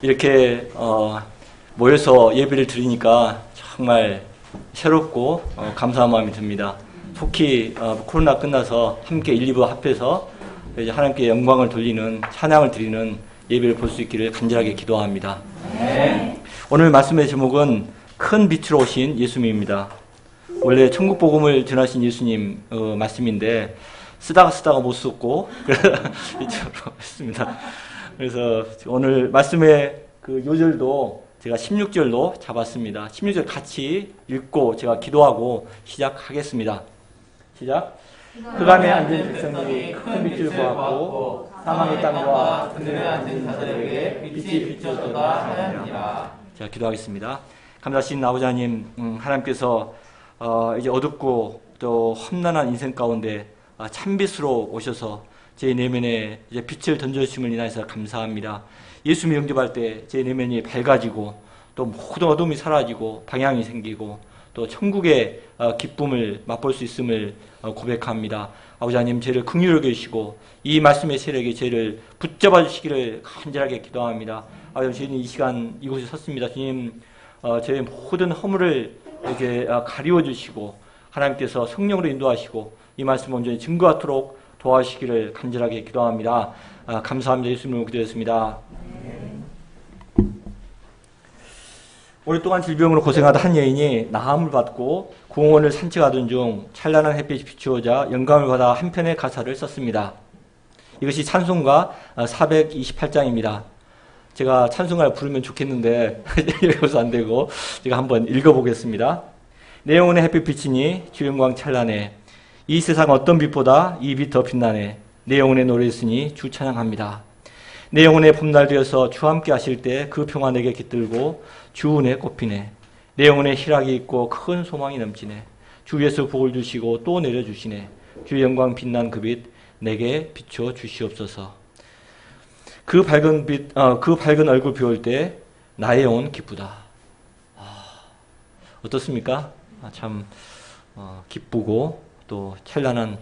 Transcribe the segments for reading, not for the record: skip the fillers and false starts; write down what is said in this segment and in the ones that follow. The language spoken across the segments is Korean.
이렇게 모여서 예배를 드리니까 정말 새롭고 감사한 마음이 듭니다. 특히 코로나 끝나서 함께 1, 2부 합해서 이제 하나님께 영광을 돌리는 찬양을 드리는 예배를 볼 수 있기를 간절하게 기도합니다. 네. 오늘 말씀의 제목은 큰 빛으로 오신 예수님입니다. 원래 천국 복음을 전하신 예수님 말씀인데 쓰다가 못 썼고 그래서 이쪽으로 했습니다. 그래서 오늘 말씀의 그 요절도 제가 16절로 잡았습니다. 16절 같이 읽고 제가 기도하고 시작하겠습니다. 시작. 흑암에 앉은 백성들이 큰 빛을 보았고 사망의 땅과 그늘에 앉은 자들에게 빛이 비춰졌다 하였느니라. 제가 기도하겠습니다. 감사하신 아버지 하나님, 하나님께서 이제 어둡고 또 험난한 인생 가운데 참빛으로 오셔서 제 내면에 이제 빛을 던져주심을 인하여서 감사합니다. 예수님 영접할 때 제 내면이 밝아지고 또 모든 어둠이 사라지고 방향이 생기고 또 천국의 기쁨을 맛볼 수 있음을 고백합니다. 아버지 하나님, 저를 긍휼하게 여기시고 이 말씀의 세력에 저를 붙잡아 주시기를 간절하게 기도합니다. 아버지, 저희는 이 시간 이곳에 섰습니다. 주님, 저의 모든 허물을 이렇게 가리워 주시고 하나님께서 성령으로 인도하시고 이 말씀 온전히 증거하도록 도와주시기를 간절하게 기도합니다. 감사합니다. 예수님으로 기도했습니다. 오랫동안 질병으로 고생하던 한 여인이 나음을 받고 공원을 산책하던 중 찬란한 햇빛이 비추어자 영감을 받아 한 편의 가사를 썼습니다. 이것이 찬송가 428장입니다. 제가 찬송가를 부르면 좋겠는데 읽어서 안 되고 제가 한번 읽어보겠습니다. 내 영혼의 햇빛 비치니 주 영광 찬란해. 이 세상 어떤 빛보다 이 빛 더 빛나네. 내 영혼의 노래였으니 주 찬양합니다. 내 영혼의 봄날 되어서 주와 함께 하실 때 그 평화 내게 깃들고 주 은혜 꽃피네. 내 영혼의 희락이 있고 큰 소망이 넘치네. 주 위에서 복을 주시고 또 내려주시네. 주 영광 빛난 그 빛 내게 비춰 주시옵소서. 그 밝은 얼굴 비올 때 나의 영혼 기쁘다. 어떻습니까? 참 기쁘고 또 찬란한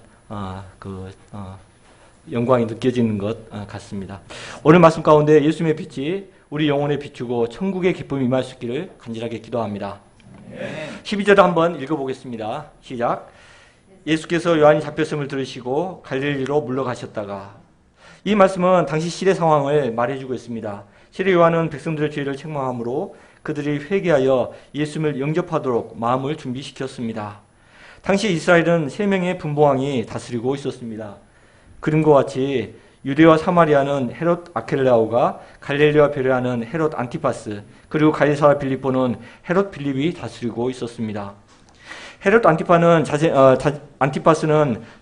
영광이 느껴지는 것 같습니다. 오늘 말씀 가운데 예수님의 빛이 우리 영혼에 비추고 천국의 기쁨이 임할 수 있기를 간절하게 기도합니다. 12절을 한번 읽어보겠습니다. 시작. 예수께서 요한이 잡혔음을 들으시고 갈릴리로 물러가셨다가. 이 말씀은 당시 시대 상황을 말해주고 있습니다. 시대 요한은 백성들의 죄를 책망하므로 그들이 회개하여 예수님을 영접하도록 마음을 준비시켰습니다. 당시 이스라엘은 3명의 분봉왕이 다스리고 있었습니다. 그림과 같이 유대와 사마리아는 헤롯 아켈라오가, 갈릴리와 베레아는 헤롯 안티파스, 그리고 가이사라 빌립보는 헤롯 빌립이 다스리고 있었습니다. 헤롯 안티파스는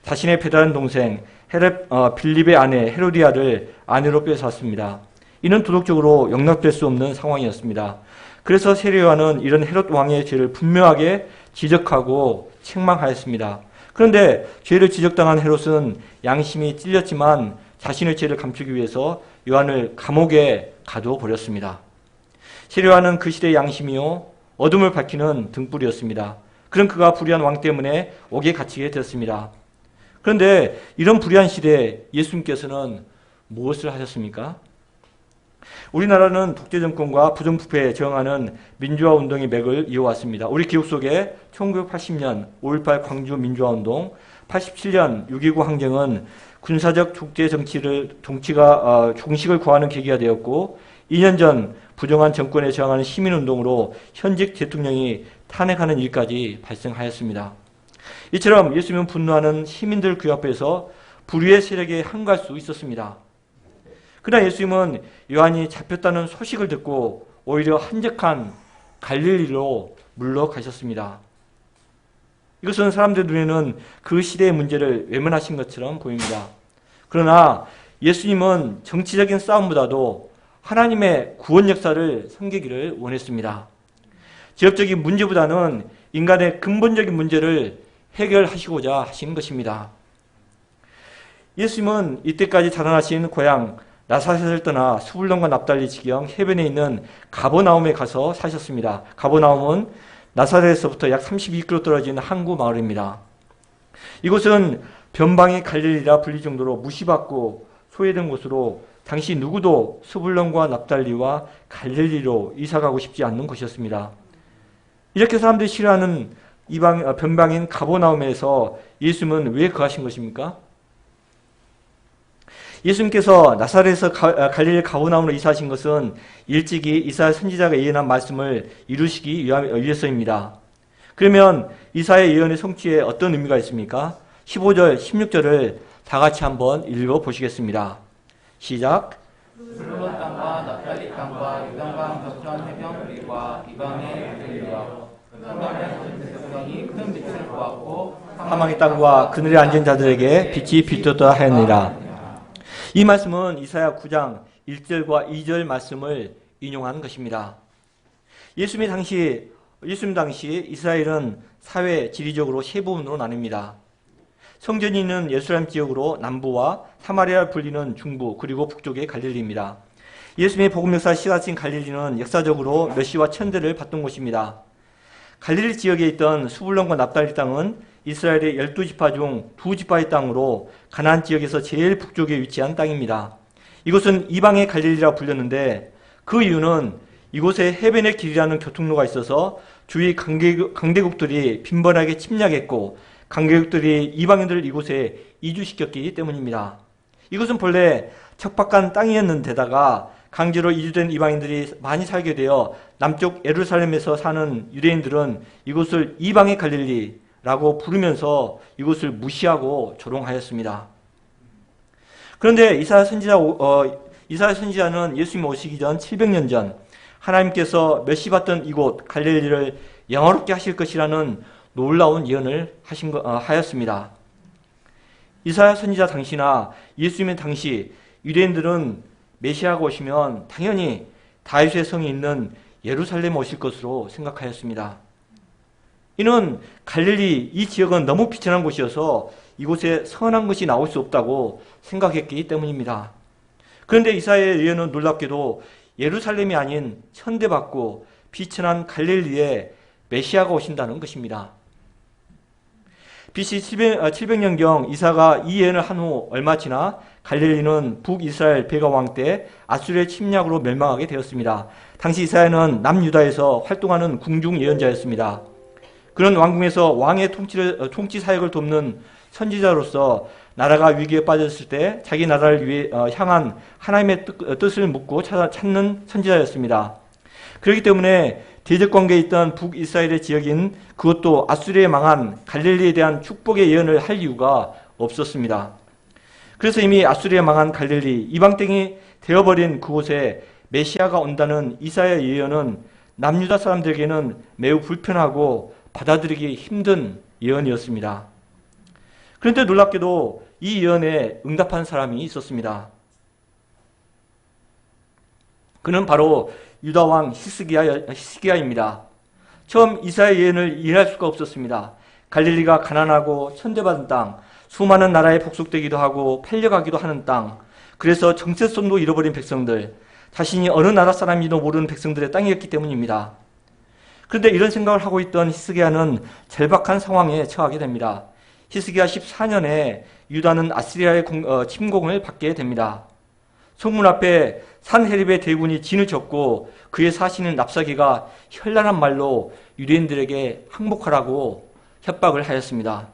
자신의 배다른 동생 헤롯 빌립의 아내 헤로디아를 아내로 빼앗았습니다. 이는 도덕적으로 용납될 수 없는 상황이었습니다. 그래서 세례요한은 이런 헤롯 왕의 죄를 분명하게 지적하고 책망하였습니다. 그런데 죄를 지적당한 헤롯은 양심이 찔렸지만 자신의 죄를 감추기 위해서 요한을 감옥에 가둬버렸습니다. 세례요한은 그 시대의 양심이요 어둠을 밝히는 등불이었습니다. 그런 그가 불의한 왕 때문에 옥에 갇히게 되었습니다. 그런데 이런 불의한 시대에 예수님께서는 무엇을 하셨습니까? 우리나라는 독재 정권과 부정부패에 저항하는 민주화 운동의 맥을 이어왔습니다. 우리 기억 속에 1980년 5.18 광주 민주화 운동, 87년 6.29 항쟁은 군사적 독재 정치가 종식을 구하는 계기가 되었고 2년 전 부정한 정권에 저항하는 시민운동으로 현직 대통령이 탄핵하는 일까지 발생하였습니다. 이처럼 예수님은 분노하는 시민들 그 앞에서 불의의 세력에 항거할 수 있었습니다. 그러나 예수님은 요한이 잡혔다는 소식을 듣고 오히려 한적한 갈릴리로 물러가셨습니다. 이것은 사람들 눈에는 그 시대의 문제를 외면하신 것처럼 보입니다. 그러나 예수님은 정치적인 싸움보다도 하나님의 구원 역사를 섬기기를 원했습니다. 지역적인 문제보다는 인간의 근본적인 문제를 해결하시고자 하신 것입니다. 예수님은 이때까지 자라나신 고향 나사렛을 떠나 스불론과 납달리 지경 해변에 있는 가버나움에 가서 사셨습니다. 가버나움은 나사렛에서부터 약 32km 떨어진 항구 마을입니다. 이곳은 변방의 갈릴리라 불릴 정도로 무시받고 소외된 곳으로 당시 누구도 스불론과 납달리와 갈릴리로 이사가고 싶지 않는 곳이었습니다. 이렇게 사람들이 싫어하는 변방인 가버나움에서 예수님은 왜 거하신 것입니까? 예수님께서 나사렛에서 갈릴리 가버나움으로 이사하신 것은 일찍이 이사야 선지자가 예언한 말씀을 이루시기 위해서입니다. 그러면 이사야의 예언의 성취에 어떤 의미가 있습니까? 15절, 16절을 다 같이 한번 읽어보시겠습니다. 시작. 스불론 땅과 납달리 땅과 요단강 저편 해변길과 이방의 들과 사마리아 백성이 큰 빛을 보았고 사망의 땅과 그늘에 앉은 자들에게 빛이 비쳤다 하였느니라. 이 말씀은 이사야 9장 1절과 2절 말씀을 인용한 것입니다. 예수님 당시 이스라엘은 사회 지리적으로 세 부분으로 나뉩니다. 성전이 있는 예루살렘 지역으로 남부와 사마리아를 불리는 중부 그리고 북쪽의 갈릴리입니다. 예수님의 복음 역사 시작인 갈릴리는 역사적으로 메시와 천대를 받던 곳입니다. 갈릴리 지역에 있던 스불론과 납달리 땅은 이스라엘의 12지파 중 2지파의 땅으로 가나안 지역에서 제일 북쪽에 위치한 땅입니다. 이곳은 이방의 갈릴리라 불렸는데 그 이유는 이곳에 해변의 길이라는 교통로가 있어서 주위 강대국들이 빈번하게 침략했고 강대국들이 이방인들을 이곳에 이주시켰기 때문입니다. 이곳은 본래 척박한 땅이었는데다가 강제로 이주된 이방인들이 많이 살게 되어 남쪽 예루살렘에서 사는 유대인들은 이곳을 이방의 갈릴리라고 부르면서 이곳을 무시하고 조롱하였습니다. 그런데 이사야 선지자는 예수님 오시기 전 700년 전 하나님께서 멸시받던 이곳 갈릴리를 영화롭게 하실 것이라는 놀라운 예언을 하였습니다. 이사야 선지자 당시나 예수님의 당시 유대인들은 메시아가 오시면 당연히 다윗의 성이 있는 예루살렘에 오실 것으로 생각하였습니다. 이는 갈릴리 이 지역은 너무 비천한 곳이어서 이곳에 선한 것이 나올 수 없다고 생각했기 때문입니다. 그런데 이사야의 예언은 놀랍게도 예루살렘이 아닌 천대받고 비천한 갈릴리에 메시아가 오신다는 것입니다. BC 700년경 이사가 이 예언을 한 후 얼마 지나 갈릴리는 북이스라엘 베가 왕 때 아수르의 침략으로 멸망하게 되었습니다. 당시 이사야는 남유다에서 활동하는 궁중 예언자였습니다. 그런 왕궁에서 왕의 통치 사역을 돕는 선지자로서 나라가 위기에 빠졌을 때 자기 나라를 향한 하나님의 뜻을 묻고 찾는 선지자였습니다. 그렇기 때문에 대적관계에 있던 북이스라엘의 지역인 그것도 아수르에 망한 갈릴리에 대한 축복의 예언을 할 이유가 없었습니다. 그래서 이미 아수르에 망한 갈릴리, 이방 땅이 되어버린 그곳에 메시아가 온다는 이사야의 예언은 남유다 사람들에게는 매우 불편하고 받아들이기 힘든 예언이었습니다. 그런데 놀랍게도 이 예언에 응답한 사람이 있었습니다. 그는 바로 유다왕 히스기야입니다. 처음 이사야의 예언을 이해할 수가 없었습니다. 갈릴리가 가난하고 천대받은 땅, 수많은 나라에 복속되기도 하고 팔려가기도 하는 땅, 그래서 정체성도 잃어버린 백성들, 자신이 어느 나라 사람인지도 모르는 백성들의 땅이었기 때문입니다. 그런데 이런 생각을 하고 있던 히스기야는 절박한 상황에 처하게 됩니다. 히스기야 14년에 유다는 아시리아의 침공을 받게 됩니다. 성문 앞에 산헤립의 대군이 진을 쳤고 그의 사신인 랍사기가 현란한 말로 유대인들에게 항복하라고 협박을 하였습니다.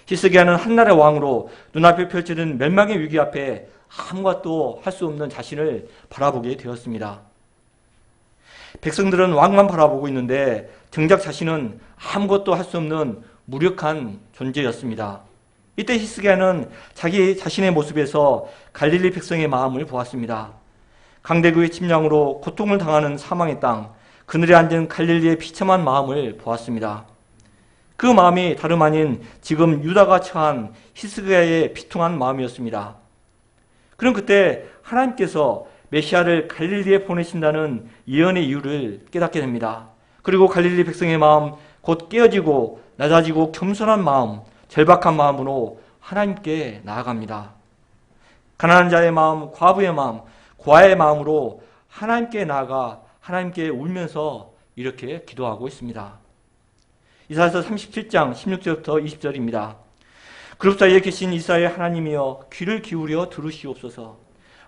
히스기야는 한나라의 왕으로 눈앞에 펼쳐진 멸망의 위기 앞에 아무것도 할 수 없는 자신을 바라보게 되었습니다. 백성들은 왕만 바라보고 있는데 정작 자신은 아무것도 할 수 없는 무력한 존재였습니다. 이때 히스기야는 자기 자신의 모습에서 갈릴리 백성의 마음을 보았습니다. 강대국의 침략으로 고통을 당하는 사망의 땅, 그늘에 앉은 갈릴리의 비참한 마음을 보았습니다. 그 마음이 다름 아닌 지금 유다가 처한 히스기야의 비통한 마음이었습니다. 그럼 그때 하나님께서 메시아를 갈릴리에 보내신다는 예언의 이유를 깨닫게 됩니다. 그리고 갈릴리 백성의 마음, 곧 깨어지고 낮아지고 겸손한 마음, 절박한 마음으로 하나님께 나아갑니다. 가난한 자의 마음, 과부의 마음, 고아의 마음으로 하나님께 나아가 하나님께 울면서 이렇게 기도하고 있습니다. 이사야서 37장 16절부터 20절입니다. 그룹 사이에 계신 이스라엘 하나님이여 귀를 기울여 들으시옵소서.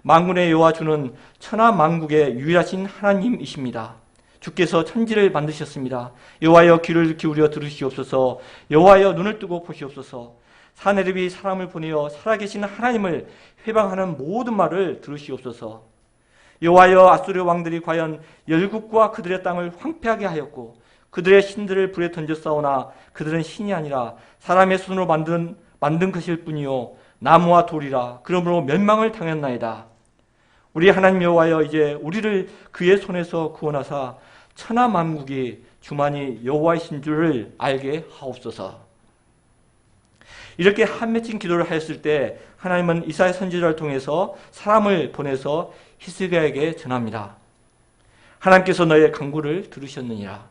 만군의 여호와 주는 천하 만국의 유일하신 하나님이십니다. 주께서 천지를 만드셨습니다. 여호와여 귀를 기울여 들으시옵소서. 여호와여 눈을 뜨고 보시옵소서. 사내립이 사람을 보내어 살아계신 하나님을 회방하는 모든 말을 들으시옵소서. 여호와여 아수르 왕들이 과연 열국과 그들의 땅을 황폐하게 하였고 그들의 신들을 불에 던져 싸우나 그들은 신이 아니라 사람의 손으로 만든 것일 뿐이요 나무와 돌이라. 그러므로 멸망을 당했나이다. 우리 하나님 여호와여 이제 우리를 그의 손에서 구원하사 천하 만국이 주만이 여호와이신 줄을 알게 하옵소서. 이렇게 한 맺힌 기도를 하였을 때 하나님은 이사야 선지자를 통해서 사람을 보내서 히스기야에게 전합니다. 하나님께서 너의 간구를 들으셨느니라.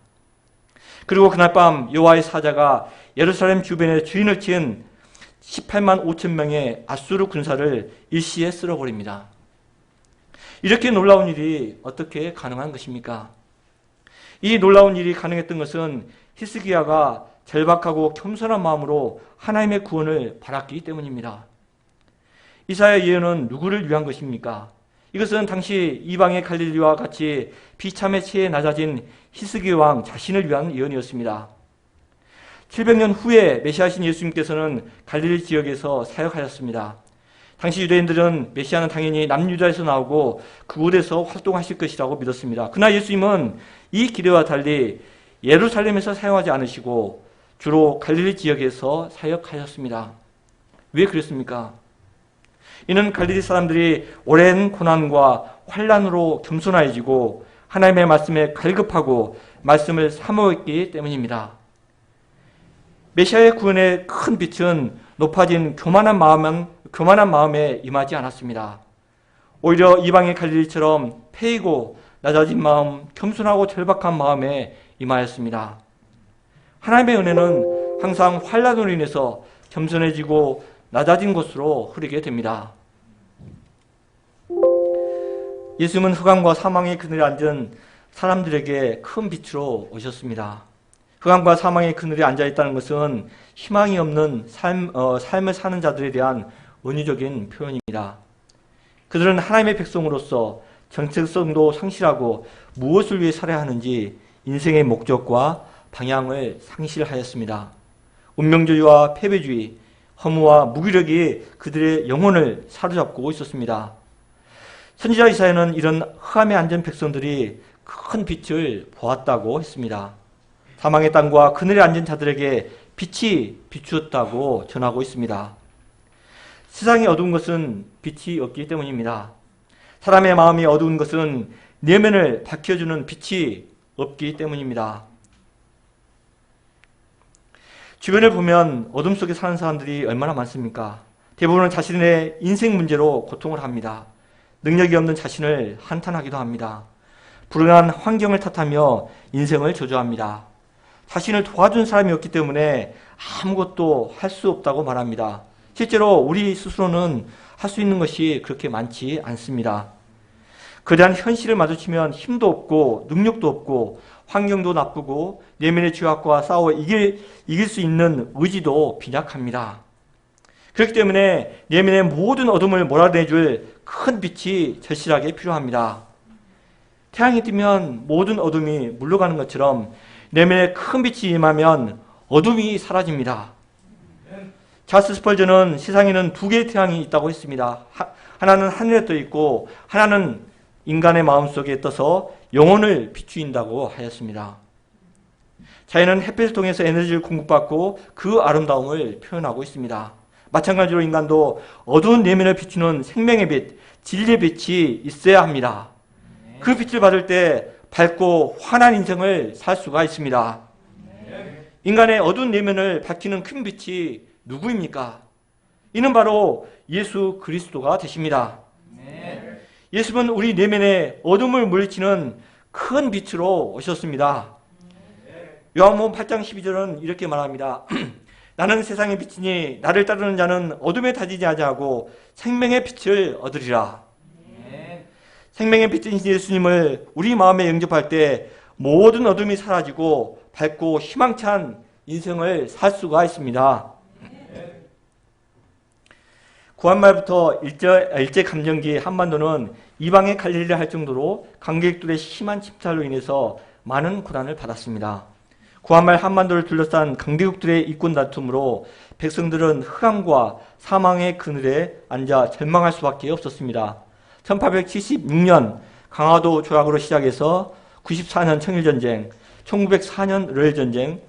그리고 그날 밤 여호와의 사자가 예루살렘 주변에 주인을 치은 18만 5천 명의 아수르 군사를 일시에 쓸어버립니다. 이렇게 놀라운 일이 어떻게 가능한 것입니까? 이 놀라운 일이 가능했던 것은 히스기야가 절박하고 겸손한 마음으로 하나님의 구원을 바랐기 때문입니다. 이사야 예언은 누구를 위한 것입니까? 이것은 당시 이방의 갈릴리와 같이 비참에 치에 낮아진 히스기야 왕 자신을 위한 예언이었습니다. 700년 후에 메시아신 예수님께서는 갈릴리 지역에서 사역하셨습니다. 당시 유대인들은 메시아는 당연히 남유다에서 나오고 그곳에서 활동하실 것이라고 믿었습니다. 그러나 예수님은 이 기대와 달리 예루살렘에서 사용하지 않으시고 주로 갈릴리 지역에서 사역하셨습니다. 왜 그랬습니까? 이는 갈릴리 사람들이 오랜 고난과 환난으로 겸손해지고 하나님의 말씀에 갈급하고 말씀을 사모했기 때문입니다. 메시아의 구원의 큰 빛은 높아진 교만한 마음에 임하지 않았습니다. 오히려 이방의 갈릴리처럼 패이고 낮아진 마음, 겸손하고 절박한 마음에 임하였습니다. 하나님의 은혜는 항상 환난으로 인해서 겸손해지고 낮아진 곳으로 흐르게 됩니다. 예수님은 흑암과 사망의 그늘에 앉은 사람들에게 큰 빛으로 오셨습니다. 흑암과 사망의 그늘에 앉아있다는 것은 희망이 없는 삶을 사는 자들에 대한 은유적인 표현입니다. 그들은 하나님의 백성으로서 정체성도 상실하고 무엇을 위해 살아야 하는지 인생의 목적과 방향을 상실하였습니다. 운명주의와 패배주의, 허무와 무기력이 그들의 영혼을 사로잡고 있었습니다. 선지자 이사야는 이런 흑암에 앉은 백성들이 큰 빛을 보았다고 했습니다. 사망의 땅과 그늘에 앉은 자들에게 빛이 비추었다고 전하고 있습니다. 세상이 어두운 것은 빛이 없기 때문입니다. 사람의 마음이 어두운 것은 내면을 밝혀주는 빛이 없기 때문입니다. 주변을 보면 어둠 속에 사는 사람들이 얼마나 많습니까? 대부분은 자신의 인생 문제로 고통을 합니다. 능력이 없는 자신을 한탄하기도 합니다. 불행한 환경을 탓하며 인생을 저주합니다. 자신을 도와준 사람이 없기 때문에 아무것도 할 수 없다고 말합니다. 실제로 우리 스스로는 할 수 있는 것이 그렇게 많지 않습니다. 거대한 현실을 마주치면 힘도 없고 능력도 없고 환경도 나쁘고 내면의 죄악과 싸워 이길 수 있는 의지도 빈약합니다. 그렇기 때문에 내면의 모든 어둠을 몰아내줄 큰 빛이 절실하게 필요합니다. 태양이 뜨면 모든 어둠이 물러가는 것처럼 내면에 큰 빛이 임하면 어둠이 사라집니다. 찰스 스펄전은 세상에는 두 개의 태양이 있다고 했습니다. 하나는 하늘에 떠 있고 하나는 인간의 마음속에 떠서 영혼을 비추인다고 하였습니다. 자연은 햇빛을 통해서 에너지를 공급받고 그 아름다움을 표현하고 있습니다. 마찬가지로 인간도 어두운 내면을 비추는 생명의 빛, 진리의 빛이 있어야 합니다. 그 빛을 받을 때 밝고 환한 인생을 살 수가 있습니다. 인간의 어두운 내면을 밝히는 큰 빛이 누구입니까? 이는 바로 예수 그리스도가 되십니다. 예수는 우리 내면의 어둠을 물리치는 큰 빛으로 오셨습니다. 요한복음 8장 12절은 이렇게 말합니다. 나는 세상의 빛이니 나를 따르는 자는 어둠에 다니지 아니하고 생명의 빛을 얻으리라. 생명의 빛인 예수님을 우리 마음에 영접할 때 모든 어둠이 사라지고 밝고 희망찬 인생을 살 수가 있습니다. 구한말부터 일제 감정기 한반도는 이방의 갈릴리를 할 정도로 관객들의 심한 침탈로 인해서 많은 고난을 받았습니다. 구한말 한반도를 둘러싼 강대국들의 이권 다툼으로 백성들은 흑암과 사망의 그늘에 앉아 절망할 수밖에 없었습니다. 1876년 강화도 조약으로 시작해서 94년 청일전쟁, 1904년 러일전쟁,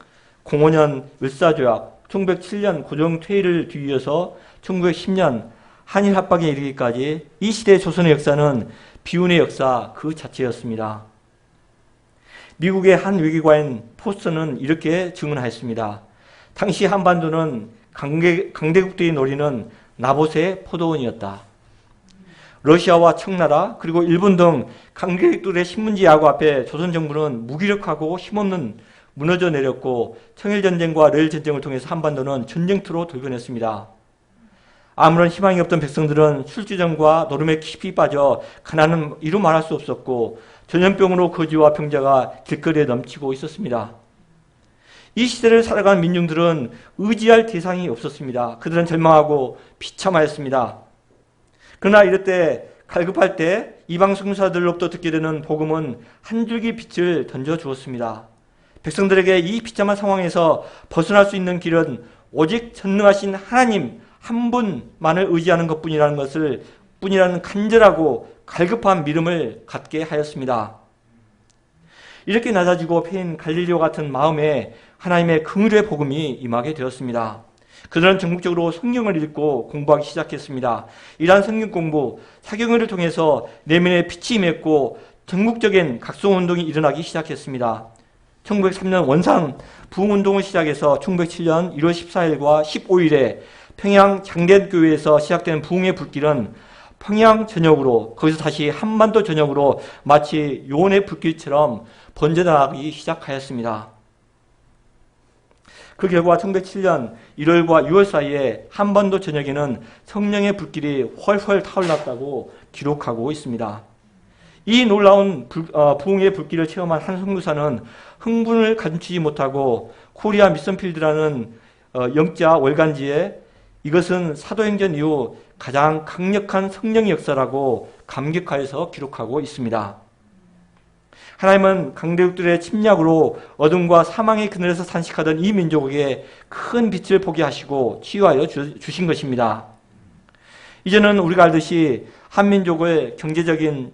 05년 을사조약, 1907년 고종퇴위를 뒤이어서 1910년 한일 합방에 이르기까지 이 시대 조선의 역사는 비운의 역사 그 자체였습니다. 미국의 한 외교관인 포스터는 이렇게 증언하였습니다. 당시 한반도는 강대국들이 노리는 나봇의 포도원이었다. 러시아와 청나라 그리고 일본 등 강대국들의 신문지 야구 앞에 조선 정부는 무기력하고 힘없는 무너져 내렸고 청일전쟁과 러일전쟁을 통해서 한반도는 전쟁터로 돌변했습니다. 아무런 희망이 없던 백성들은 술주정과 노름에 깊이 빠져 가난은 이루 말할 수 없었고 전염병으로 거지와 병자가 길거리에 넘치고 있었습니다. 이 시대를 살아가는 민중들은 의지할 대상이 없었습니다. 그들은 절망하고 비참하였습니다. 그러나 이럴 때 갈급할 때 이방 선교사들로부터 듣게 되는 복음은 한 줄기 빛을 던져주었습니다. 백성들에게 이 비참한 상황에서 벗어날 수 있는 길은 오직 전능하신 하나님 한 분만을 의지하는 뿐이라는 간절하고 갈급한 믿음을 갖게 하였습니다. 이렇게 낮아지고 패인 갈릴리와 같은 마음에 하나님의 긍휼의 복음이 임하게 되었습니다. 그들은 전국적으로 성경을 읽고 공부하기 시작했습니다. 이러한 성경 공부, 사경을 통해서 내면에 빛이 임했고 전국적인 각성운동이 일어나기 시작했습니다. 1903년 원산 부흥운동을 시작해서 1907년 1월 14일과 15일에 평양 장대교회에서 시작된 부흥의 불길은 평양 전역으로 거기서 다시 한반도 전역으로 마치 요원의 불길처럼 번져나가기 시작하였습니다. 그 결과 1907년 1월과 6월 사이에 한반도 전역에는 성령의 불길이 훨훨 타올랐다고 기록하고 있습니다. 이 놀라운 부흥의 불길을 체험한 한 선교사는 흥분을 감추지 못하고 코리아 미션필드라는 영자 월간지에 이것은 사도행전 이후 가장 강력한 성령의 역사라고 감격하여서 기록하고 있습니다. 하나님은 강대국들의 침략으로 어둠과 사망의 그늘에서 산식하던 이 민족에게 큰 빛을 보게 하시고 치유하여 주신 것입니다. 이제는 우리가 알듯이 한민족을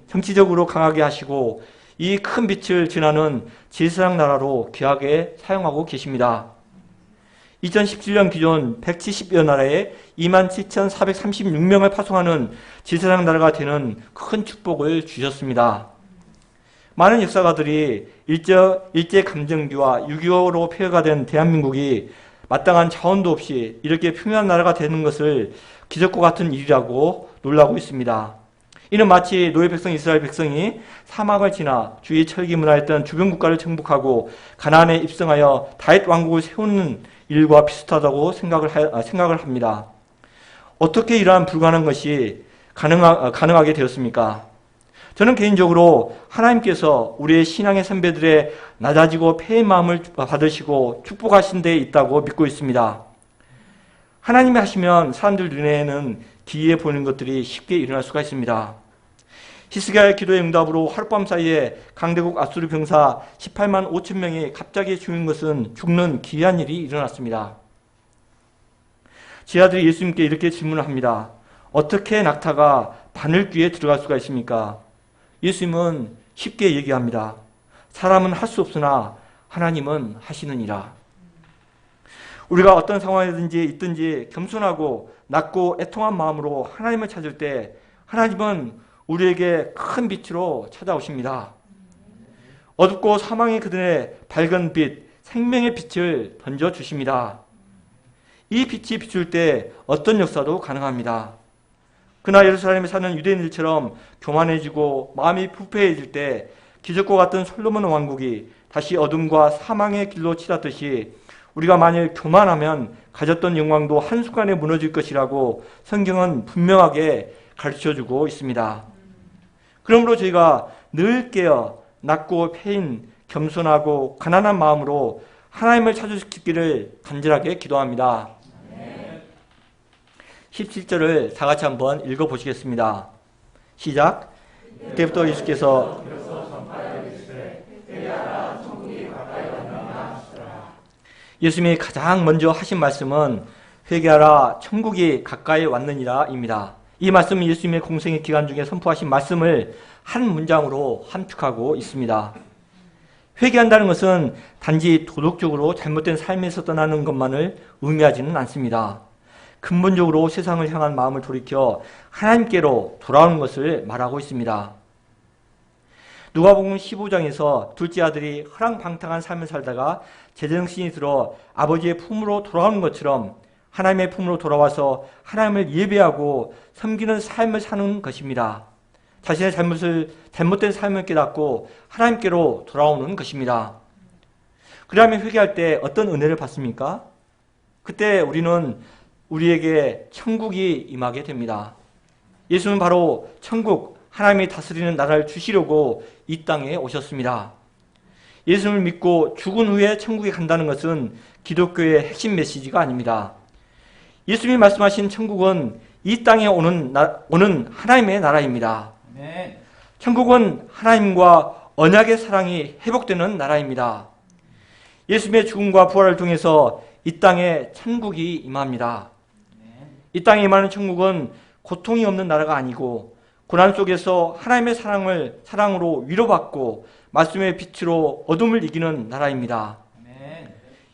정치적으로 강하게 하시고 이 큰 빛을 지나는 제사장 나라로 귀하게 사용하고 계십니다. 2017년 기존 170여 나라에 27,436명을 파송하는 제사장 나라가 되는 큰 축복을 주셨습니다. 많은 역사가들이 일제감정기와 6.25로 폐허가 된 대한민국이 마땅한 자원도 없이 이렇게 평안한 나라가 되는 것을 기적과 같은 일이라고 놀라고 있습니다. 이는 마치 노예 백성 이스라엘 백성이 사막을 지나 주의 철기 문화였던 주변 국가를 정복하고 가나안에 입성하여 다윗 왕국을 세우는 일과 비슷하다고 생각을 합니다. 어떻게 이러한 불가능한 것이 가능하게 되었습니까? 저는 개인적으로 하나님께서 우리의 신앙의 선배들의 낮아지고 패의 마음을 받으시고 축복하신 데 있다고 믿고 있습니다. 하나님이 하시면 사람들 눈에는 기이해 보이는 것들이 쉽게 일어날 수가 있습니다. 히스기야의 기도의 응답으로 하룻밤 사이에 강대국 아수르 병사 18만 5천 명이 갑자기 죽는 기이한 일이 일어났습니다. 제 아들이 예수님께 이렇게 질문을 합니다. 어떻게 낙타가 바늘귀에 들어갈 수가 있습니까? 예수님은 쉽게 얘기합니다. 사람은 할 수 없으나 하나님은 하시느니라. 우리가 어떤 상황이든지 있든지 겸손하고 낮고 애통한 마음으로 하나님을 찾을 때 하나님은 우리에게 큰 빛으로 찾아오십니다. 어둡고 사망의 그들의 밝은 빛, 생명의 빛을 던져주십니다. 이 빛이 비출 때 어떤 역사도 가능합니다. 그나 예루살렘에 사는 유대인들처럼 교만해지고 마음이 부패해질 때 기적과 같은 솔로몬 왕국이 다시 어둠과 사망의 길로 치닫듯이 우리가 만일 교만하면 가졌던 영광도 한순간에 무너질 것이라고 성경은 분명하게 가르쳐주고 있습니다. 그러므로 저희가 늘 깨어 낮고 패인 겸손하고 가난한 마음으로 하나님을 찾을 수 있기를 간절하게 기도합니다. 17절을 다 같이 한번 읽어보시겠습니다. 시작. 그때부터 예수께서 예수님이 가장 먼저 하신 말씀은 회개하라 천국이 가까이 왔느니라 입니다. 이 말씀은 예수님의 공생의 기간 중에 선포하신 말씀을 한 문장으로 함축하고 있습니다. 회개한다는 것은 단지 도덕적으로 잘못된 삶에서 떠나는 것만을 의미하지는 않습니다. 근본적으로 세상을 향한 마음을 돌이켜 하나님께로 돌아오는 것을 말하고 있습니다. 누가복음 15장에서 둘째 아들이 허랑방탕한 삶을 살다가 제정신이 들어 아버지의 품으로 돌아오는 것처럼 하나님의 품으로 돌아와서 하나님을 예배하고 섬기는 삶을 사는 것입니다. 자신의 잘못된 삶을 깨닫고 하나님께로 돌아오는 것입니다. 그러면 회개할 때 어떤 은혜를 받습니까? 그때 우리는 우리에게 천국이 임하게 됩니다. 예수는 바로 천국, 하나님이 다스리는 나라를 주시려고 이 땅에 오셨습니다. 예수를 믿고 죽은 후에 천국에 간다는 것은 기독교의 핵심 메시지가 아닙니다. 예수님이 말씀하신 천국은 이 땅에 오는 하나님의 나라입니다. 아멘. 천국은 하나님과 언약의 사랑이 회복되는 나라입니다. 예수님의 죽음과 부활을 통해서 이 땅에 천국이 임합니다. 이 땅에 임하는 천국은 고통이 없는 나라가 아니고 고난 속에서 하나님의 사랑으로 위로받고 말씀의 빛으로 어둠을 이기는 나라입니다. 아멘.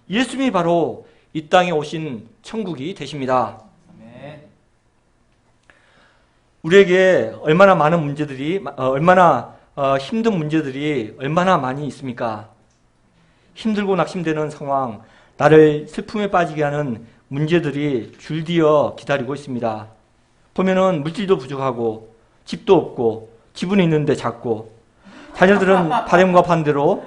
예수님이 바로 이 땅에 오신 천국이 되십니다. 아멘. 우리에게 얼마나 많은 문제들이, 얼마나 힘든 문제들이 얼마나 많이 있습니까? 힘들고 낙심되는 상황, 나를 슬픔에 빠지게 하는 문제들이 줄디어 기다리고 있습니다. 보면은 물질도 부족하고 집도 없고 지분이 있는데 작고 자녀들은 바람과 반대로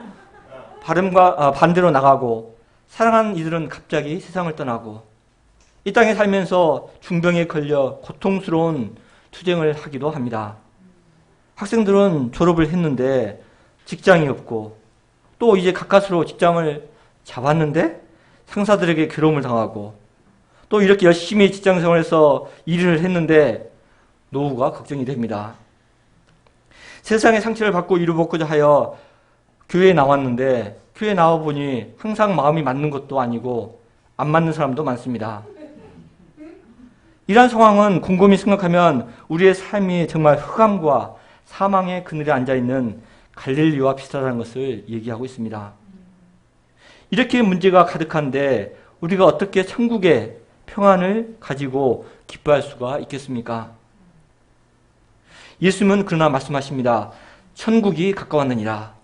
나가고 사랑하는 이들은 갑자기 세상을 떠나고 이 땅에 살면서 중병에 걸려 고통스러운 투쟁을 하기도 합니다. 학생들은 졸업을 했는데 직장이 없고 또 이제 가까스로 직장을 잡았는데 상사들에게 괴로움을 당하고 또 이렇게 열심히 직장생활에서 일을 했는데 노후가 걱정이 됩니다. 세상의 상처를 받고 위로받고자 하여 교회에 나왔는데 교회에 나와보니 항상 마음이 맞는 것도 아니고 안 맞는 사람도 많습니다. 이러한 상황은 곰곰이 생각하면 우리의 삶이 정말 흑암과 사망의 그늘에 앉아있는 갈릴리와 비슷하다는 것을 얘기하고 있습니다. 이렇게 문제가 가득한데 우리가 어떻게 천국의 평안을 가지고 기뻐할 수가 있겠습니까? 예수님은 그러나 말씀하십니다. 천국이 가까웠느니라.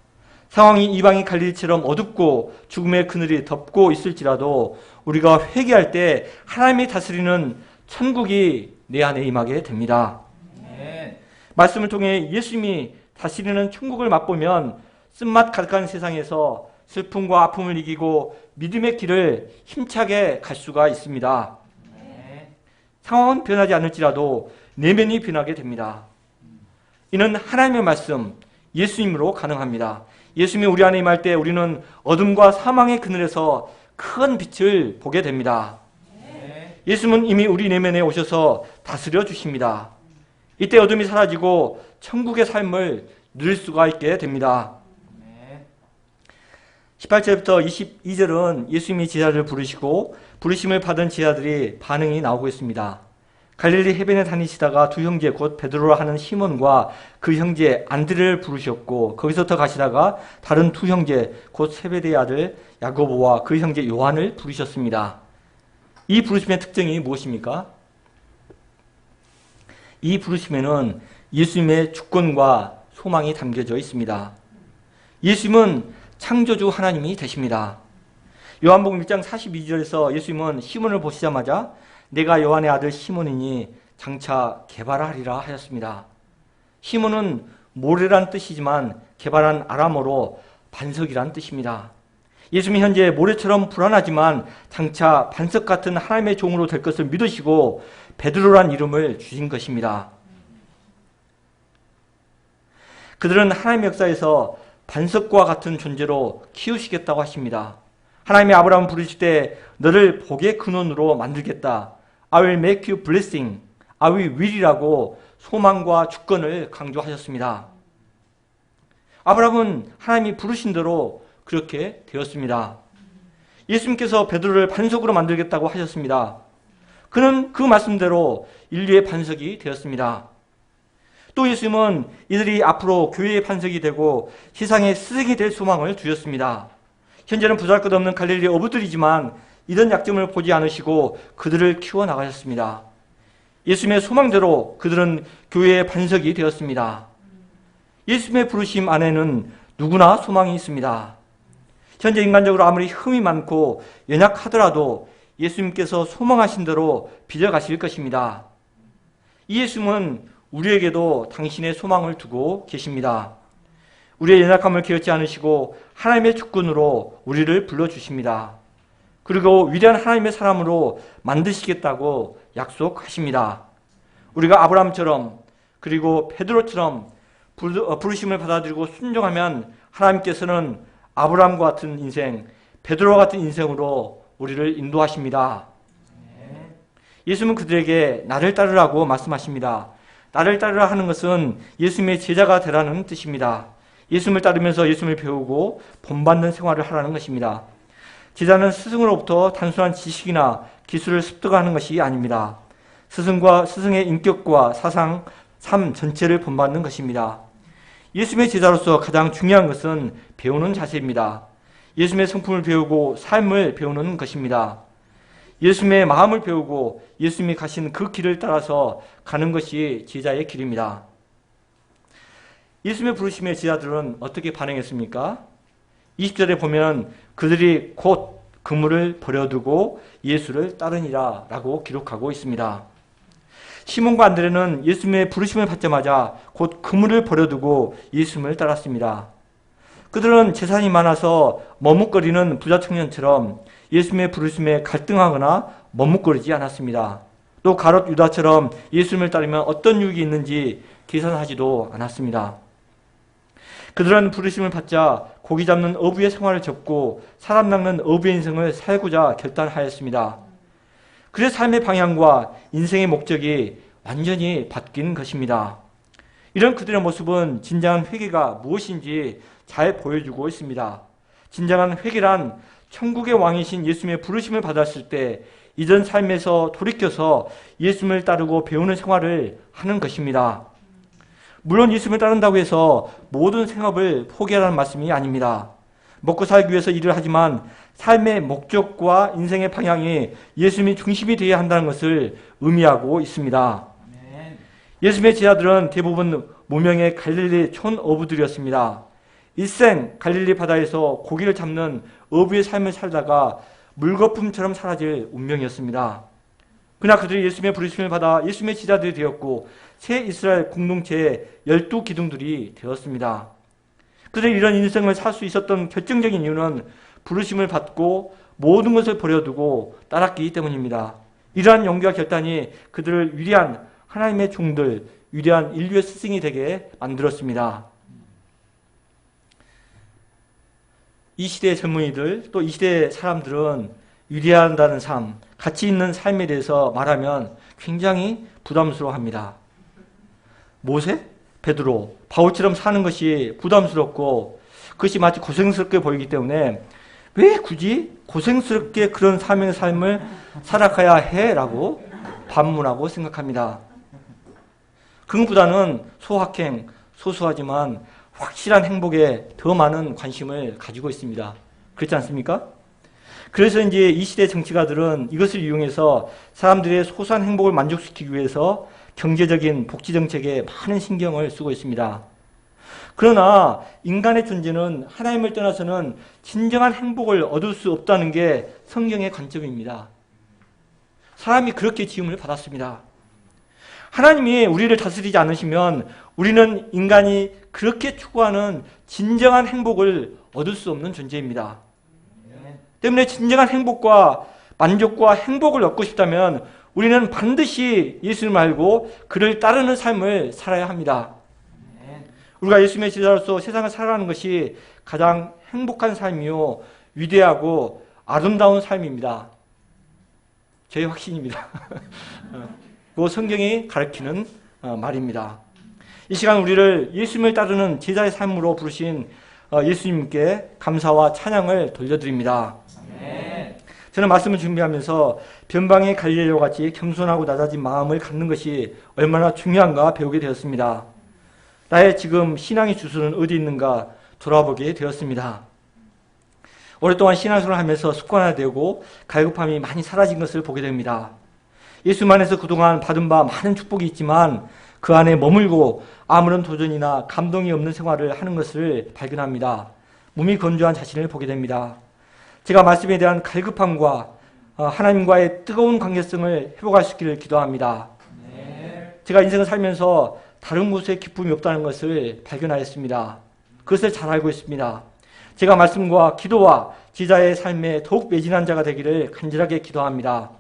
상황이 이방인 갈릴리처럼 어둡고 죽음의 그늘이 덮고 있을지라도 우리가 회개할 때 하나님이 다스리는 천국이 내 안에 임하게 됩니다. 아멘. 말씀을 통해 예수님이 다스리는 천국을 맛보면 쓴맛 가득한 세상에서 슬픔과 아픔을 이기고 믿음의 길을 힘차게 갈 수가 있습니다. 아멘. 상황은 변하지 않을지라도 내면이 변하게 됩니다. 이는 하나님의 말씀, 예수님으로 가능합니다. 예수님이 우리 안에 임할 때 우리는 어둠과 사망의 그늘에서 큰 빛을 보게 됩니다. 예수님은 이미 우리 내면에 오셔서 다스려 주십니다. 이때 어둠이 사라지고 천국의 삶을 누릴 수가 있게 됩니다. 18절부터 22절은 예수님이 제자들을 부르시고 부르심을 받은 제자들이 반응이 나오고 있습니다. 갈릴리 해변에 다니시다가 두 형제 곧 베드로라 하는 시몬과 그 형제 안드레를 부르셨고 거기서부터 가시다가 다른 두 형제 곧 세베대의 아들 야고보와 그 형제 요한을 부르셨습니다. 이 부르심의 특징이 무엇입니까? 이 부르심에는 예수님의 주권과 소망이 담겨져 있습니다. 예수님은 창조주 하나님이 되십니다. 요한복음 1장 42절에서 예수님은 시몬을 보시자마자 내가 요한의 아들 시몬이니 장차 개발하리라 하였습니다. 시몬은 모래란 뜻이지만 개발한 아람어로 반석이란 뜻입니다. 예수님이 현재 모래처럼 불안하지만 장차 반석 같은 하나님의 종으로 될 것을 믿으시고 베드로란 이름을 주신 것입니다. 그들은 하나님의 역사에서 반석과 같은 존재로 키우시겠다고 하십니다. 하나님이 아브라함을 부르실 때 너를 복의 근원으로 만들겠다. I will make you blessing. I will이라고 소망과 주권을 강조하셨습니다. 아브라함은 하나님이 부르신 대로 그렇게 되었습니다. 예수님께서 베드로를 반석으로 만들겠다고 하셨습니다. 그는 그 말씀대로 인류의 반석이 되었습니다. 또 예수님은 이들이 앞으로 교회의 반석이 되고 세상의 스승이 될 소망을 주셨습니다. 현재는 보잘것없는 갈릴리 어부들이지만 이런 약점을 보지 않으시고 그들을 키워나가셨습니다. 예수님의 소망대로 그들은 교회의 반석이 되었습니다. 예수님의 부르심 안에는 누구나 소망이 있습니다. 현재 인간적으로 아무리 흠이 많고 연약하더라도 예수님께서 소망하신 대로 빚어가실 것입니다. 이 예수님은 우리에게도 당신의 소망을 두고 계십니다. 우리의 연약함을 기억지 않으시고 하나님의 주권으로 우리를 불러주십니다. 그리고 위대한 하나님의 사람으로 만드시겠다고 약속하십니다. 우리가 아브라함처럼 그리고 베드로처럼 부르심을 받아들이고 순종하면 하나님께서는 아브라함과 같은 인생, 베드로와 같은 인생으로 우리를 인도하십니다. 예수님은 그들에게 나를 따르라고 말씀하십니다. 나를 따르라 하는 것은 예수님의 제자가 되라는 뜻입니다. 예수님을 따르면서 예수님을 배우고 본받는 생활을 하라는 것입니다. 제자는 스승으로부터 단순한 지식이나 기술을 습득하는 것이 아닙니다. 스승의 인격과 사상, 삶 전체를 본받는 것입니다. 예수님의 제자로서 가장 중요한 것은 배우는 자세입니다. 예수님의 성품을 배우고 삶을 배우는 것입니다. 예수님의 마음을 배우고 예수님이 가신 그 길을 따라서 가는 것이 제자의 길입니다. 예수님의 부르심의 제자들은 어떻게 반응했습니까? 20절에 보면 그들이 곧 그물을 버려두고 예수를 따르니라 라고 기록하고 있습니다. 시몬과 안드레는 예수님의 부르심을 받자마자 곧 그물을 버려두고 예수님을 따랐습니다. 그들은 재산이 많아서 머뭇거리는 부자 청년처럼 예수님의 부르심에 갈등하거나 머뭇거리지 않았습니다. 또 가롯 유다처럼 예수님을 따르면 어떤 유익이 있는지 계산하지도 않았습니다. 그들은 부르심을 받자 고기 잡는 어부의 생활을 접고 사람 낚는 어부의 인생을 살고자 결단하였습니다. 그의 삶의 방향과 인생의 목적이 완전히 바뀐 것입니다. 이런 그들의 모습은 진정한 회개가 무엇인지 잘 보여주고 있습니다. 진정한 회개란 천국의 왕이신 예수님의 부르심을 받았을 때 이전 삶에서 돌이켜서 예수님을 따르고 배우는 생활을 하는 것입니다. 물론 예수님을 따른다고 해서 모든 생업을 포기하라는 말씀이 아닙니다. 먹고 살기 위해서 일을 하지만 삶의 목적과 인생의 방향이 예수님이 중심이 되어야 한다는 것을 의미하고 있습니다. 예수님의 제자들은 대부분 무명의 갈릴리 촌어부들이었습니다. 일생 갈릴리 바다에서 고기를 잡는 어부의 삶을 살다가 물거품처럼 사라질 운명이었습니다. 그러나 그들이 예수님의 부르심을 받아 예수님의 제자들이 되었고 새 이스라엘 공동체의 12기둥들이 되었습니다. 그들이 이런 인생을 살 수 있었던 결정적인 이유는 부르심을 받고 모든 것을 버려두고 따랐기 때문입니다. 이러한 용기와 결단이 그들을 위대한 하나님의 종들, 위대한 인류의 스승이 되게 만들었습니다. 이 시대의 젊은이들, 또 이 시대의 사람들은 위대하다는 삶, 가치 있는 삶에 대해서 말하면 굉장히 부담스러워합니다. 모세, 베드로, 바울처럼 사는 것이 부담스럽고 그것이 마치 고생스럽게 보이기 때문에 왜 굳이 고생스럽게 그런 삶의 삶을 살아가야 해? 라고 반문하고 생각합니다. 그것보다는 소확행, 소소하지만 확실한 행복에 더 많은 관심을 가지고 있습니다. 그렇지 않습니까? 그래서 이제 이 시대 정치가들은 이것을 이용해서 사람들의 소소한 행복을 만족시키기 위해서 경제적인 복지 정책에 많은 신경을 쓰고 있습니다. 그러나 인간의 존재는 하나님을 떠나서는 진정한 행복을 얻을 수 없다는 게 성경의 관점입니다. 사람이 그렇게 지음을 받았습니다. 하나님이 우리를 다스리지 않으시면 우리는 인간이 그렇게 추구하는 진정한 행복을 얻을 수 없는 존재입니다. 때문에 진정한 행복과 만족과 행복을 얻고 싶다면 우리는 반드시 예수님을 알고 그를 따르는 삶을 살아야 합니다. 우리가 예수님의 제자로서 세상을 살아가는 것이 가장 행복한 삶이요 위대하고 아름다운 삶입니다. 저의 확신입니다. 그 성경이 가르치는 말입니다. 이 시간 우리를 예수님을 따르는 제자의 삶으로 부르신 예수님께 감사와 찬양을 돌려드립니다. 저는 말씀을 준비하면서 변방의 갈릴레오 같이 겸손하고 낮아진 마음을 갖는 것이 얼마나 중요한가 배우게 되었습니다. 나의 지금 신앙의 주소는 어디 있는가 돌아보게 되었습니다. 오랫동안 신앙생활을 하면서 습관화되고 갈급함이 많이 사라진 것을 보게 됩니다. 예수만에서 그동안 받은 바 많은 축복이 있지만 그 안에 머물고 아무런 도전이나 감동이 없는 생활을 하는 것을 발견합니다. 몸이 건조한 자신을 보게 됩니다. 제가 말씀에 대한 갈급함과 하나님과의 뜨거운 관계성을 회복할 수 있기를 기도합니다. 제가 인생을 살면서 다른 곳에 기쁨이 없다는 것을 발견하였습니다. 그것을 잘 알고 있습니다. 제가 말씀과 기도와 제자의 삶에 더욱 매진한 자가 되기를 간절하게 기도합니다.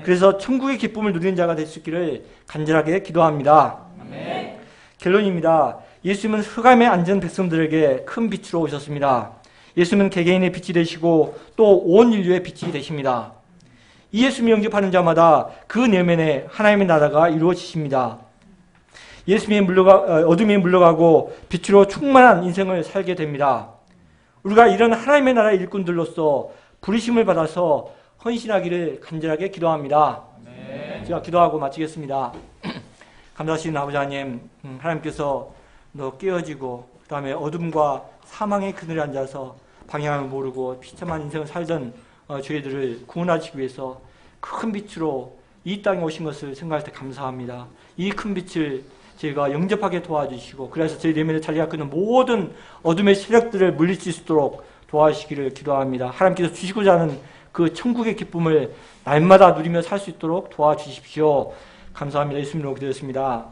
그래서 천국의 기쁨을 누리는 자가 될 수 있기를 간절하게 기도합니다. 결론입니다. 예수님은 흑암에 앉은 백성들에게 큰 빛으로 오셨습니다. 예수님은 개개인의 빛이 되시고 또 온 인류의 빛이 되십니다. 이 예수님을 영접하는 자마다 그 내면에 하나님의 나라가 이루어지십니다. 예수님이 어둠이 물러가고 빛으로 충만한 인생을 살게 됩니다. 우리가 이런 하나님의 나라의 일꾼들로서 부르심을 받아서 헌신하기를 간절하게 기도합니다. 제가 기도하고 마치겠습니다. 감사하신 아버지 하나님, 하나님께서 깨어지고 그 다음에 어둠과 사망의 그늘에 앉아서 방향을 모르고 비참한 인생을 살던 저희들을 구원하시기 위해서 큰 빛으로 이 땅에 오신 것을 생각할 때 감사합니다. 이 큰 빛을 저희가 영접하게 도와주시고 그래서 저희 내면에 자리가 끄는 모든 어둠의 세력들을 물리칠 수 있도록 도와주시기를 기도합니다. 하나님께서 주시고자 하는 그 천국의 기쁨을 날마다 누리며 살 수 있도록 도와주십시오. 감사합니다. 예수님으로 기도했습니다.